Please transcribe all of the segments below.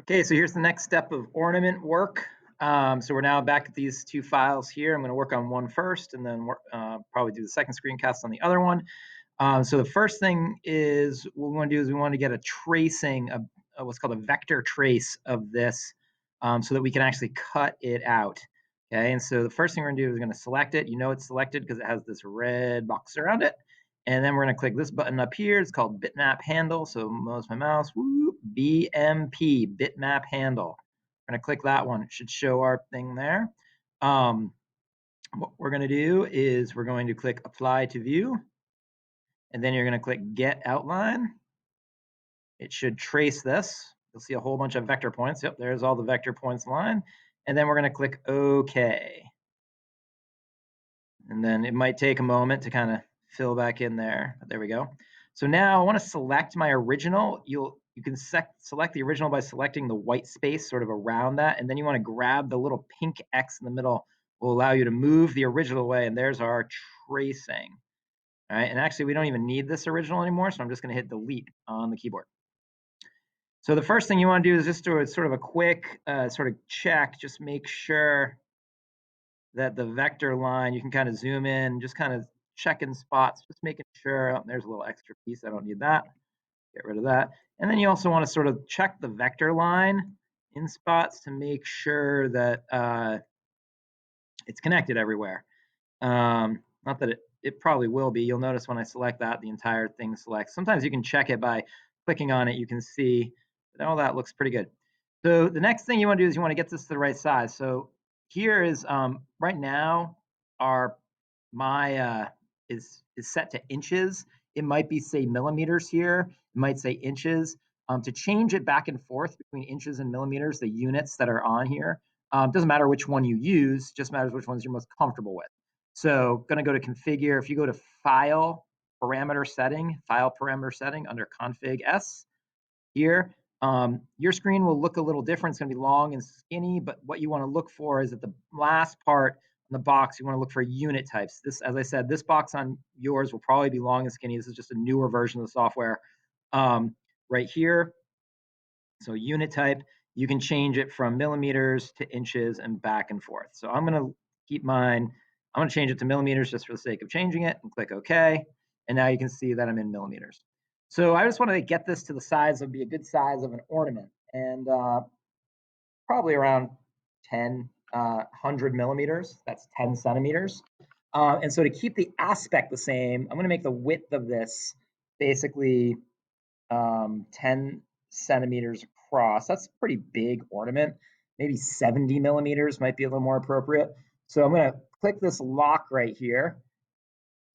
Okay, so here's the next step of ornament work. So we're now back at these two files here. I'm going to work on one first and then probably do the second screencast on the other one. So the first thing is what we want to do is we want to get a tracing of what's called a vector trace of this so that we can actually cut it out. Okay, and so the first thing we're going to do is we're going to select it. You know it's selected because it has this red box around it. And then we're going to click this button up here. It's called bitmap handle. So mouse my mouse, whoop, BMP, bitmap handle. We're going to click that one. It should show our thing there. What we're going to do is we're going to click apply to view. And then you're going to click get outline. It should trace this. You'll see a whole bunch of vector points. Yep, there's all the vector points line. And then we're going to click OK. And then it might take a moment to kind of fill back in there. But there we go. So now I want to select my original. You can select the original by selecting the white space sort of around that. And then you want to grab the little pink X in the middle. Will allow you to move the original away. And there's our tracing. All right, and actually we don't even need this original anymore, so I'm just going to hit delete on the keyboard. So the first thing you want to do is just do sort of a quick sort of check, just make sure that the vector line, you can kind of zoom in, just kind of checking spots, just making sure, oh, there's a little extra piece, I don't need that, get rid of that. And then you also want to sort of check the vector line in spots to make sure that it's connected everywhere. Not that it probably will be. You'll notice when I select that, the entire thing selects. Sometimes you can check it by clicking on it. You can see that all that looks pretty good. So the next thing you want to do is you want to get this to the right size. So here is right now my is set to inches. It might be say millimeters here. It might say inches. To change it back and forth between inches and millimeters, the units that are on here, doesn't matter which one you use, just matters which ones you're most comfortable with. So going to go to configure. If you go to file parameter setting under config S here, your screen will look a little different. It's going to be long and skinny, but what you want to look for is at the last part in the box, you want to look for unit types. This, as I said, this box on yours will probably be long and skinny. This is just a newer version of the software right here. So unit type, you can change it from millimeters to inches and back and forth. So I'm going to keep mine. I'm going to change it to millimeters just for the sake of changing it and click OK. And now you can see that I'm in millimeters. So I just want to get this to the size that would be a good size of an ornament, and probably around 100 millimeters. That's 10 centimeters. And so to keep the aspect the same, I'm going to make the width of this basically 10 centimeters across. That's a pretty big ornament. Maybe 70 millimeters might be a little more appropriate. So I'm going to click this lock right here.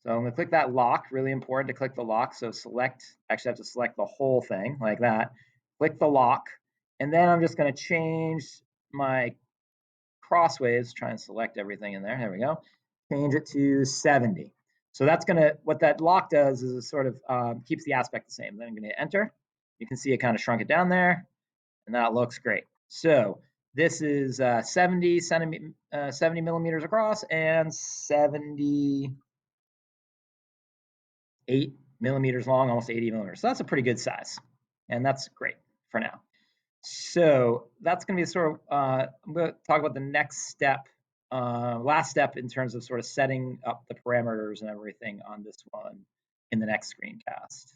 So I'm going to click that lock, really important to click the lock. So select, actually I have to select the whole thing like that. Click the lock. And then I'm just going to change my crossways, try and select everything in there. There we go. Change it to 70. So that's going to, what that lock does is it sort of keeps the aspect the same. Then I'm going to hit enter. You can see it kind of shrunk it down there, and that looks great. So this is 70 millimeters across and 78 millimeters long, almost 80 millimeters. So that's a pretty good size, and that's great for now. So that's going to be sort of, I'm going to talk about the next step, last step in terms of sort of setting up the parameters and everything on this one in the next screencast.